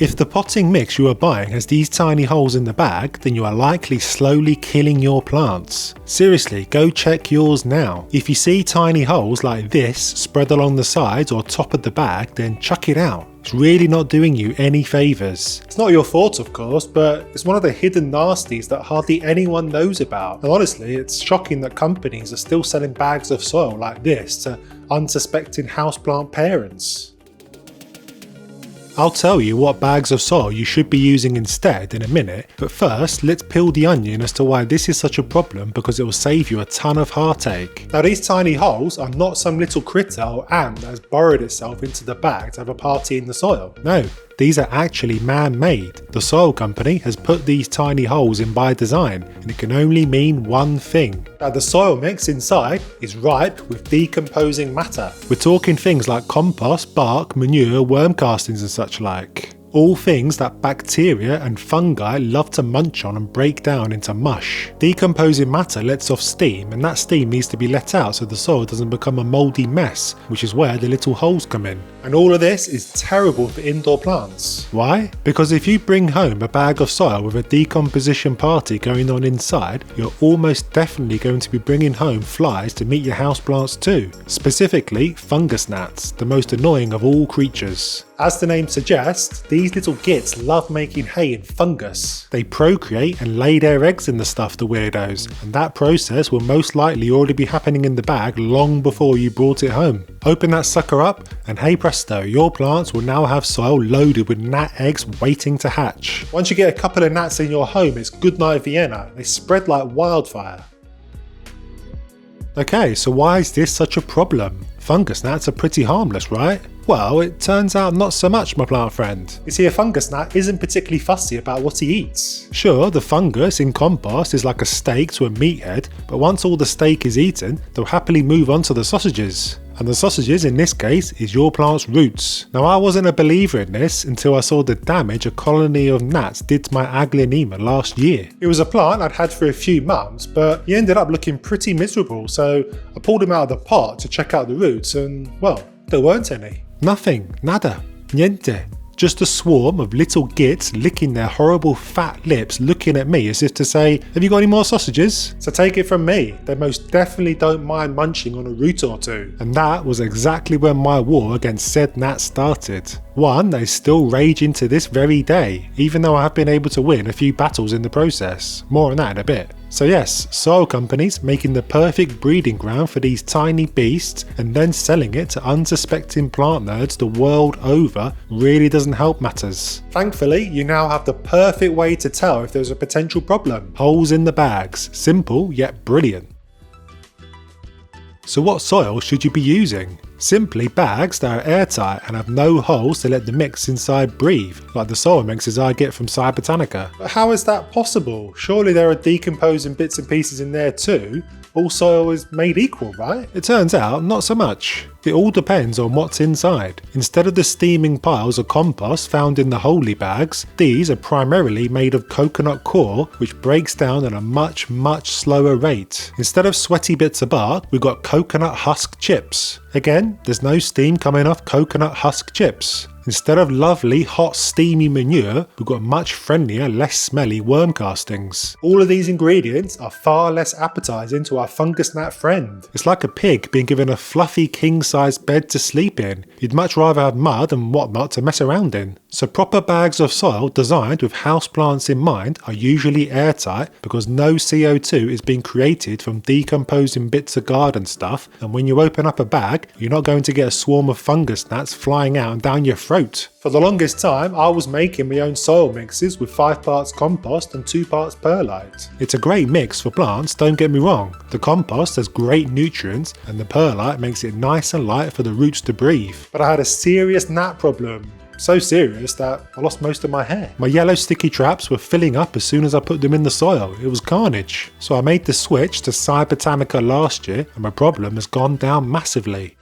If the potting mix you are buying has these tiny holes in the bag, then you are likely slowly killing your plants. Seriously, go check yours now. If you see tiny holes like this spread along the sides or top of the bag, then chuck it out. It's really not doing you any favours. It's not your fault, of course, but it's one of the hidden nasties that hardly anyone knows about. And honestly, it's shocking that companies are still selling bags of soil like this to unsuspecting houseplant parents. I'll tell you what bags of soil you should be using instead in a minute, but first let's peel the onion as to why this is such a problem, because it will save you a ton of heartache. Now these tiny holes are not some little critter or ant that has burrowed itself into the bag to have a party in the soil. No, these are actually man-made. The soil company has put these tiny holes in by design, and it can only mean one thing. That the soil mix inside is ripe with decomposing matter. We're talking things like compost, bark, manure, worm castings and such like. All things that bacteria and fungi love to munch on and break down into mush. Decomposing matter lets off steam, and that steam needs to be let out so the soil doesn't become a mouldy mess, which is where the little holes come in. And all of this is terrible for indoor plants. Why? Because if you bring home a bag of soil with a decomposition party going on inside, you're almost definitely going to be bringing home flies to meet your houseplants too. Specifically, fungus gnats, the most annoying of all creatures. As the name suggests, these little gits love making hay in fungus. They procreate and lay their eggs in the stuff, the weirdos, and that process will most likely already be happening in the bag long before you brought it home. Open that sucker up and hey presto, your plants will now have soil loaded with gnat eggs waiting to hatch. Once you get a couple of gnats in your home, it's goodnight Vienna. They spread like wildfire. Okay, so why is this such a problem? Fungus gnats are pretty harmless, right? Well, it turns out not so much, my plant friend. You see, a fungus gnat isn't particularly fussy about what he eats. Sure, the fungus in compost is like a steak to a meathead, but once all the steak is eaten, they'll happily move on to the sausages. And the sausages in this case is your plant's roots. Now I wasn't a believer in this until I saw the damage a colony of gnats did to my Aglaonema last year. It was a plant I'd had for a few months, but he ended up looking pretty miserable, so I pulled him out of the pot to check out the roots and, well, there weren't any. Nothing, nada, niente. Just a swarm of little gits licking their horrible fat lips looking at me as if to say, have you got any more sausages? So take it from me, they most definitely don't mind munching on a root or two. And that was exactly when my war against said gnats started. One that is still raging to this very day, even though I have been able to win a few battles in the process. More on that in a bit. So yes, soil companies making the perfect breeding ground for these tiny beasts and then selling it to unsuspecting plant nerds the world over really doesn't help matters. Thankfully, you now have the perfect way to tell if there's a potential problem. Holes in the bags. Simple yet brilliant. So what soil should you be using? Simply bags that are airtight and have no holes to let the mix inside breathe, like the soil mixes I get from Cybertanica. But how is that possible? Surely there are decomposing bits and pieces in there too. All soil is made equal, right? It turns out not so much. It all depends on what's inside. Instead of the steaming piles of compost found in the holy bags, these are primarily made of coconut core, which breaks down at a much slower rate. Instead of sweaty bits of bark, we've got coconut husk chips. Again, there's no steam coming off coconut husk chips. Instead of lovely, hot, steamy manure, we've got much friendlier, less smelly worm castings. All of these ingredients are far less appetising to our fungus gnat friend. It's like a pig being given a fluffy king-sized bed to sleep in. You'd much rather have mud and whatnot to mess around in. So proper bags of soil designed with houseplants in mind are usually airtight because no CO2 is being created from decomposing bits of garden stuff, and when you open up a bag, you're not going to get a swarm of fungus gnats flying out and down your throat. For the longest time, I was making my own soil mixes with 5 parts compost and 2 parts perlite. It's a great mix for plants, don't get me wrong. The compost has great nutrients and the perlite makes it nice and light for the roots to breathe. But I had a serious gnat problem. So serious that I lost most of my hair. My yellow sticky traps were filling up as soon as I put them in the soil. It was carnage. So I made the switch to Cybertanica last year and my problem has gone down massively.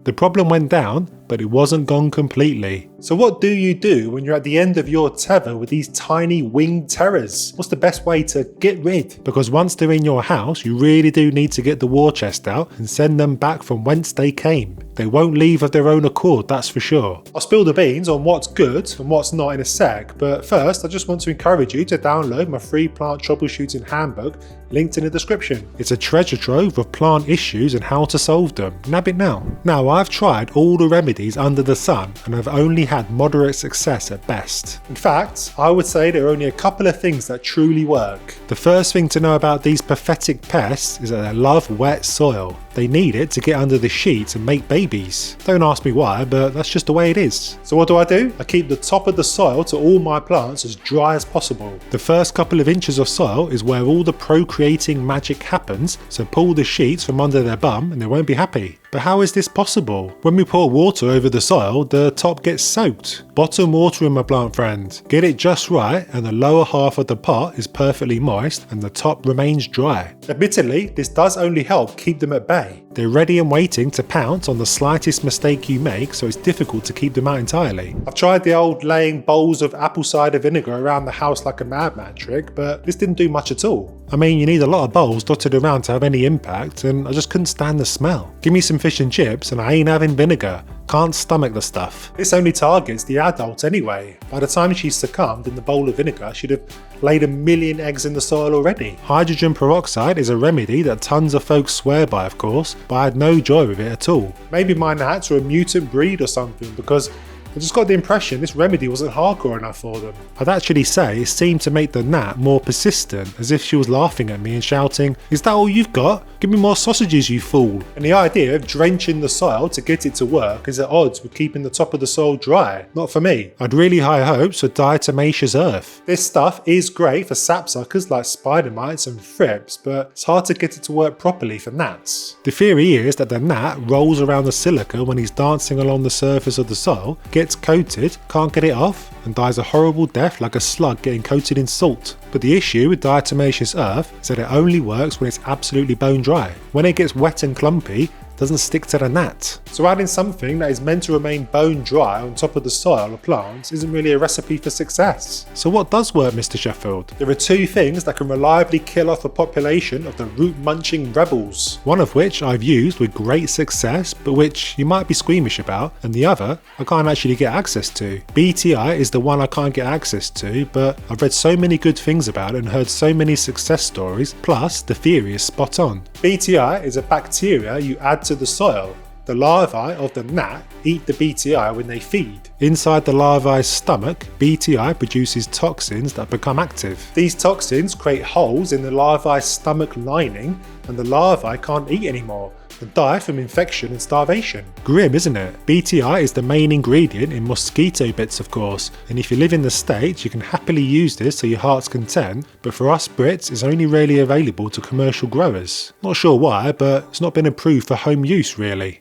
The problem went down but it wasn't gone completely. So what do you do when you're at the end of your tether with these tiny winged terrors? What's the best way to get rid? Because once they're in your house, you really do need to get the war chest out and send them back from whence they came. They won't leave of their own accord, that's for sure. I'll spill the beans on what's good and what's not in a sec, but first I just want to encourage you to download my free plant troubleshooting handbook linked in the description. It's a treasure trove of plant issues and how to solve them. Nab it now. Now, I've tried all the remedies under the sun and I've only had moderate success at best. In fact, I would say there are only a couple of things that truly work. The first thing to know about these pathetic pests is that they love wet soil. They need it to get under the sheets and make babies. Don't ask me why, but that's just the way it is. So what do? I keep the top of the soil to all my plants as dry as possible. The first couple of inches of soil is where all the procreating magic happens, so pull the sheets from under their bum and they won't be happy. But how is this possible? When we pour water over the soil, the top gets soaked. Bottom watering, my plant friend. Get it just right and the lower half of the pot is perfectly moist and the top remains dry. Admittedly, this does only help keep them at bay. They're ready and waiting to pounce on the slightest mistake you make, so it's difficult to keep them out entirely. I've tried the old laying bowls of apple cider vinegar around the house like a madman trick, but this didn't do much at all. I mean, you need a lot of bowls dotted around to have any impact, and I just couldn't stand the smell. Give me some fish and chips and I ain't having vinegar. Can't stomach the stuff. This only targets the adult anyway. By the time she succumbed in the bowl of vinegar, she'd have laid 1 million eggs in the soil already. Hydrogen peroxide is a remedy that tons of folks swear by, of course, but I had no joy with it at all. Maybe my gnats are a mutant breed or something, because I just got the impression this remedy wasn't hardcore enough for them. I'd actually say it seemed to make the gnat more persistent, as if she was laughing at me and shouting, "Is that all you've got? Give me more sausages, you fool." And the idea of drenching the soil to get it to work is at odds with keeping the top of the soil dry. Not for me. I'd really high hopes for diatomaceous earth. This stuff is great for sapsuckers like spider mites and thrips, but it's hard to get it to work properly for gnats. The theory is that the gnat rolls around the silica when he's dancing along the surface of the soil, gets coated, can't get it off, and dies a horrible death like a slug getting coated in salt. But the issue with diatomaceous earth is that it only works when it's absolutely bone dry. When it gets wet and clumpy, it doesn't stick to the gnat. So adding something that is meant to remain bone dry on top of the soil or plants isn't really a recipe for success. So what does work, Mr. Sheffield? There are two things that can reliably kill off a population of the root-munching rebels. One of which I've used with great success, but which you might be squeamish about, and the other I can't actually get access to. BTI is the one I can't get access to, but I've read so many good things about it and heard so many success stories, plus the theory is spot on. BTI is a bacteria you add to the soil. The larvae of the gnat eat the BTI when they feed. Inside the larvae's stomach, BTI produces toxins that become active. These toxins create holes in the larvae's stomach lining, and the larvae can't eat anymore and die from infection and starvation. Grim, isn't it? BTI is the main ingredient in mosquito bits, of course, and if you live in the States you can happily use this to your heart's content, but for us Brits it's only really available to commercial growers. Not sure why, but it's not been approved for home use really.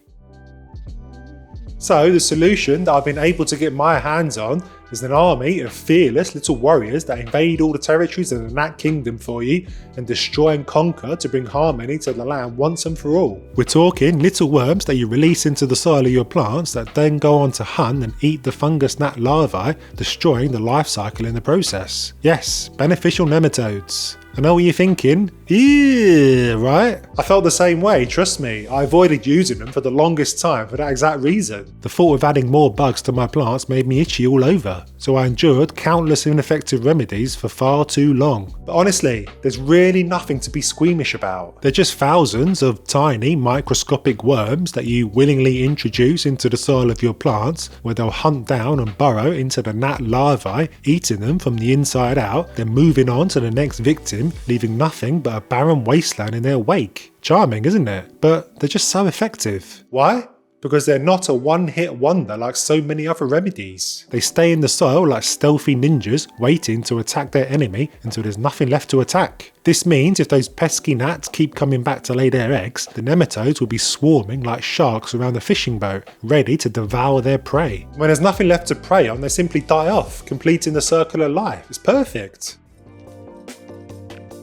So the solution that I've been able to get my hands on is an army of fearless little warriors that invade all the territories of the Gnat Kingdom for you and destroy and conquer to bring harmony to the land once and for all. We're talking little worms that you release into the soil of your plants that then go on to hunt and eat the fungus gnat larvae, destroying the life cycle in the process. Yes, beneficial nematodes. I know what you're thinking. Ew, right? I felt the same way, trust me. I avoided using them for the longest time for that exact reason. The thought of adding more bugs to my plants made me itchy all over, so I endured countless ineffective remedies for far too long. But honestly, there's really nothing to be squeamish about. They're just thousands of tiny microscopic worms that you willingly introduce into the soil of your plants, where they'll hunt down and burrow into the gnat larvae, eating them from the inside out, then moving on to the next victim, leaving nothing but a barren wasteland in their wake. Charming, isn't it? But they're just so effective. Why? Because they're not a one-hit wonder like so many other remedies. They stay in the soil like stealthy ninjas, waiting to attack their enemy until there's nothing left to attack. This means if those pesky gnats keep coming back to lay their eggs, the nematodes will be swarming like sharks around a fishing boat, ready to devour their prey. When there's nothing left to prey on, they simply die off, completing the circle of life. It's perfect.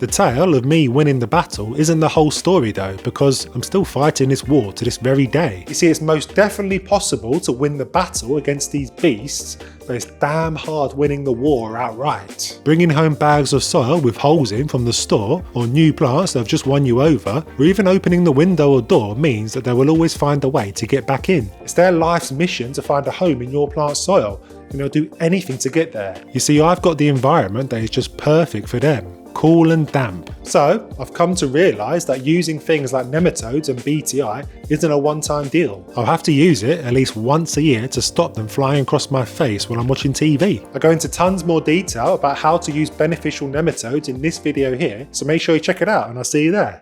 The tale of me winning the battle isn't the whole story though, because I'm still fighting this war to this very day. You see, it's most definitely possible to win the battle against these beasts, but it's damn hard winning the war outright. Bringing home bags of soil with holes in from the store, or new plants that have just won you over, or even opening the window or door means that they will always find a way to get back in. It's their life's mission to find a home in your plant's soil, and they'll do anything to get there. You see, I've got the environment that is just perfect for them. Cool and damp. So I've come to realise that using things like nematodes and BTI isn't a one-time deal. I'll have to use it at least once a year to stop them flying across my face while I'm watching TV. I go into tons more detail about how to use beneficial nematodes in this video here, so make sure you check it out and I'll see you there.